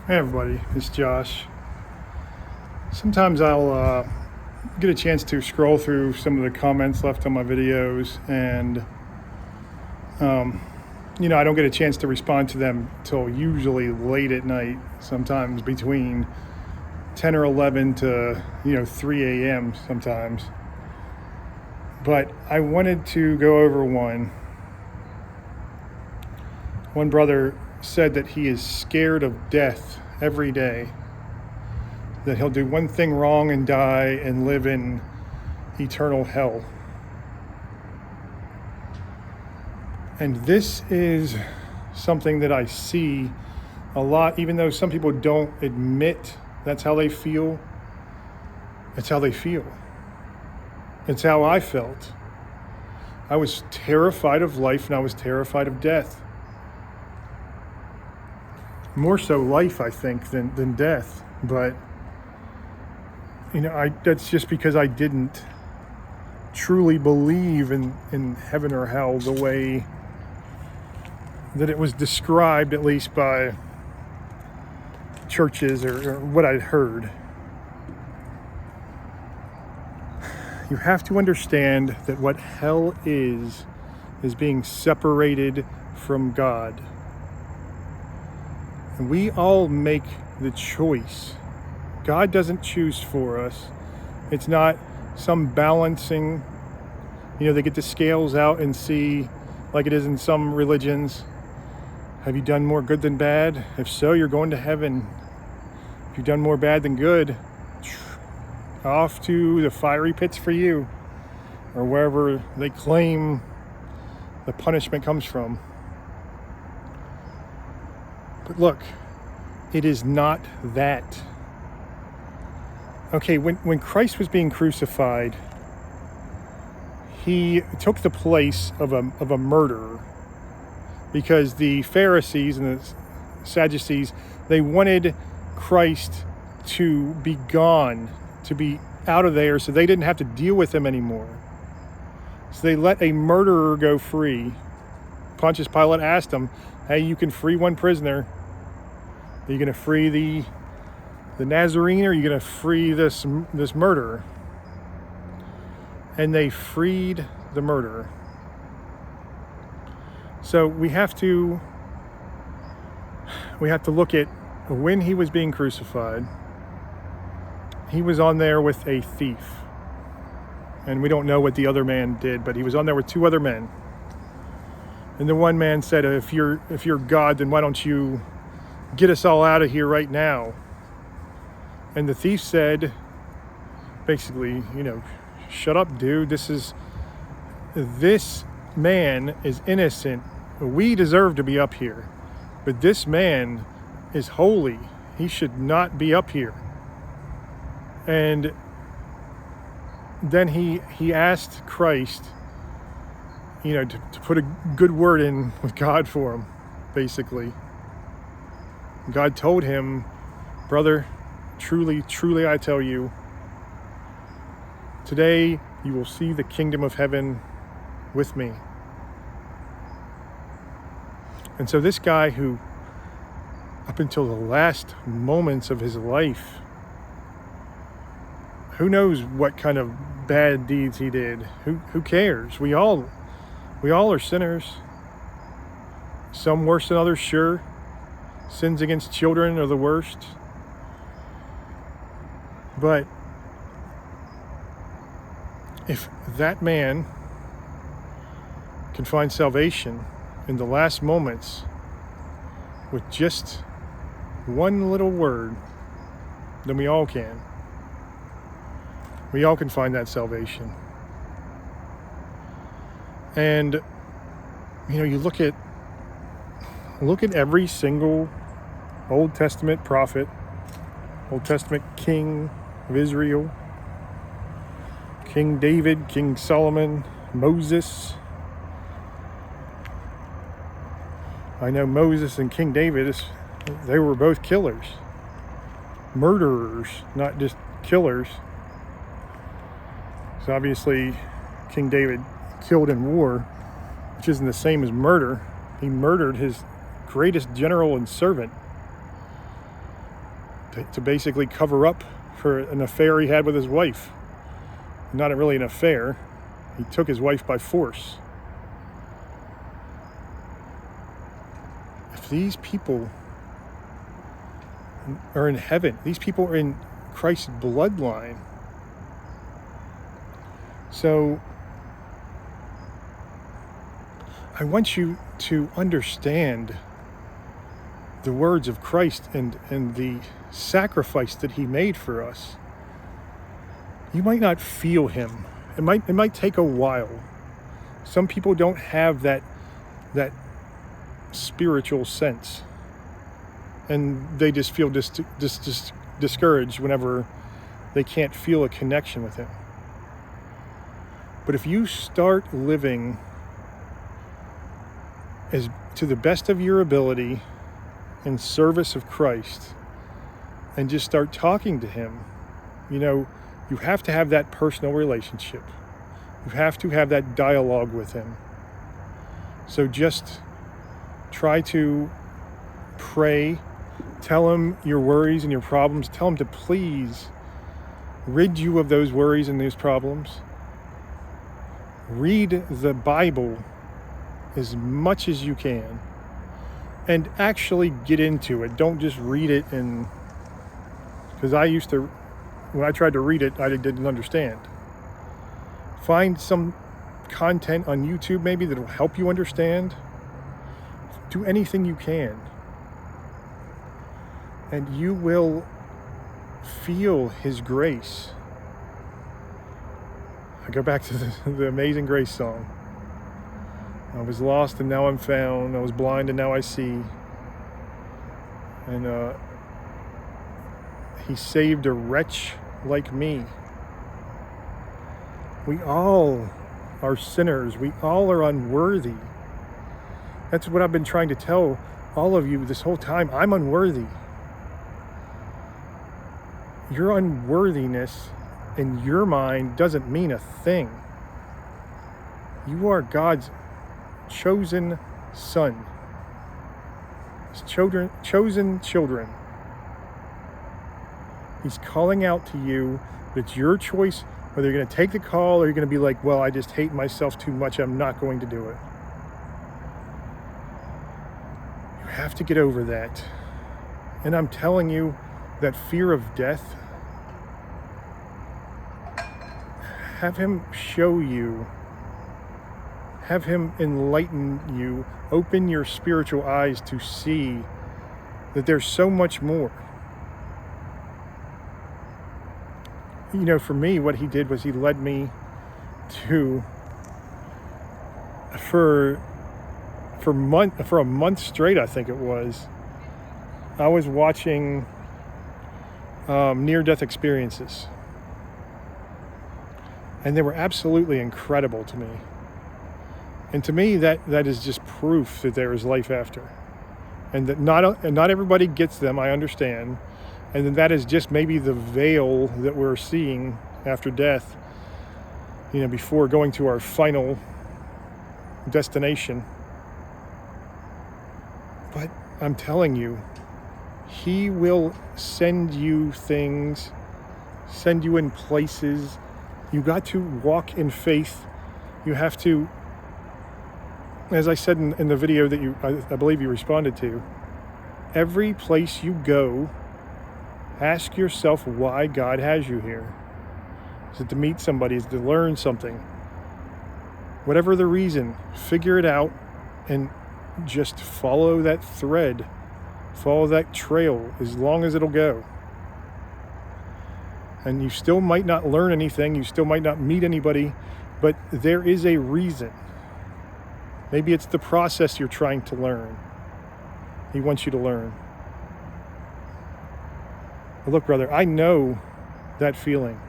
Hey everybody, it's Josh. Sometimes I'll get a chance to scroll through some of the comments left on my videos, and I don't get a chance to respond to them till usually late at night, sometimes between 10 or 11 to 3 a.m. sometimes. But I wanted to go over one. One brother said that he is scared of death every day, that he'll do one thing wrong and die and live in eternal hell. And this is something that I see a lot, even though some people don't admit that's how they feel. It's how they feel. It's how I felt. I was terrified of life and I was terrified of death. More so life, I think, than death. But that's just because I didn't truly believe in heaven or hell the way that it was described, at least by churches or what I'd heard. You have to understand that what hell is being separated from God. And we all make the choice. God doesn't choose for us. It's not some balancing, they get the scales out and see, like it is in some religions, have you done more good than bad? If so, you're going to heaven. If you've done more bad than good, off to the fiery pits for you, or wherever they claim the punishment comes from. But look, it is not that. Okay, when Christ was being crucified, he took the place of a murderer, because the Pharisees and the Sadducees, they wanted Christ to be gone, to be out of there, so they didn't have to deal with him anymore. So they let a murderer go free. Pontius Pilate asked him, hey, you can free one prisoner. Are you going to free the Nazarene, or are you going to free this murderer? And they freed the murderer. So we have to look at when he was being crucified. He was on there with a thief. And we don't know what the other man did, but he was on there with two other men. And the one man said, if you're God, then why don't you get us all out of here right now? And the thief said, basically, shut up, dude. This man is innocent. We deserve to be up here. But this man is holy. He should not be up here. And then he asked Christ, to put a good word in with God for him, basically. God told him, brother, truly, truly I tell you, today you will see the kingdom of heaven with me. And so this guy who, up until the last moments of his life, who knows what kind of bad deeds he did? Who cares? We all are sinners. Some worse than others, sure. Sins against children are the worst. But if that man can find salvation in the last moments with just one little word, then we all can. We all can find that salvation. And you look at every single Old Testament prophet, Old Testament king of Israel, King David, King Solomon, Moses. I know Moses and King David, they were both killers. Murderers, not just killers. So obviously, King David killed in war, which isn't the same as murder. He murdered his greatest general and servant. to basically cover up for an affair he had with his wife. Not really an affair. He took his wife by force. If these people are in heaven, these people are in Christ's bloodline. So I want you to understand the words of Christ and the sacrifice that he made for us. You might not feel him. It might take a while. Some people don't have that spiritual sense, and they just feel discouraged whenever they can't feel a connection with him. But if you start living as to the best of your ability in service of Christ, and just start talking to him, you have to have that personal relationship. You have to have that dialogue with him. So just try to pray, tell him your worries and your problems, tell him to please rid you of those worries and those problems. Read the Bible as much as you can and actually get into it. Don't just read it because when I tried to read it, I didn't understand. Find some content on YouTube maybe that'll help you understand. Do anything you can. And you will feel his grace. I go back to the Amazing Grace song. I was lost and now I'm found. I was blind and now I see. And he saved a wretch like me. We all are sinners. We all are unworthy. That's what I've been trying to tell all of you this whole time. I'm unworthy. Your unworthiness in your mind doesn't mean a thing. You are God's chosen son. His chosen children. He's calling out to you. It's your choice whether you're going to take the call or you're going to be like, well, I just hate myself too much. I'm not going to do it. You have to get over that. And I'm telling you, that fear of death, have him show you, have him enlighten you, open your spiritual eyes to see that there's so much more. For me, what he did was he led me to, for a month straight, I think it was, I was watching near-death experiences. And they were absolutely incredible to me. And to me, that is just proof that there is life after. And that not everybody gets them, I understand. And then that is just maybe the veil that we're seeing after death, before going to our final destination. But I'm telling you, he will send you things, send you in places. You got to walk in faith. You have to, as I said in the video that I believe you responded to, every place you go, ask yourself why God has you here. Is it to meet somebody? Is it to learn something? Whatever the reason, figure it out and just follow that thread. Follow that trail as long as it'll go. And you still might not learn anything. You still might not meet anybody, but there is a reason. Maybe it's the process you're trying to learn. He wants you to learn. But look, brother, I know that feeling.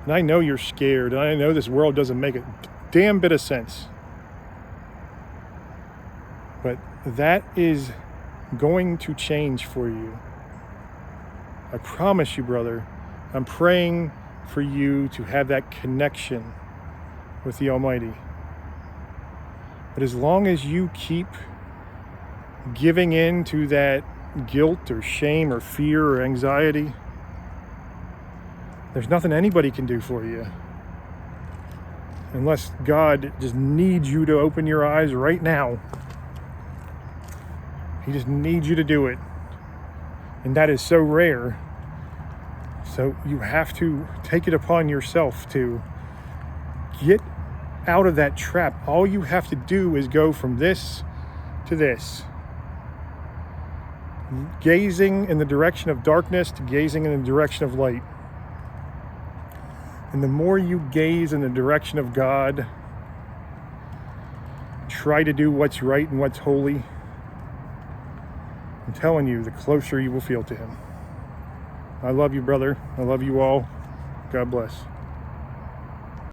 And I know you're scared. And I know this world doesn't make a damn bit of sense. But that is going to change for you. I promise you, brother. I'm praying for you to have that connection with the Almighty. But as long as you keep giving in to that guilt or shame or fear or anxiety, there's nothing anybody can do for you. Unless God just needs you to open your eyes right now. He just needs you to do it. And that is so rare. So you have to take it upon yourself to get out of that trap. All you have to do is go from this to this. Gazing in the direction of darkness to gazing in the direction of light. And the more you gaze in the direction of God, try to do what's right and what's holy, I'm telling you, the closer you will feel to Him. I love you, brother. I love you all. God bless.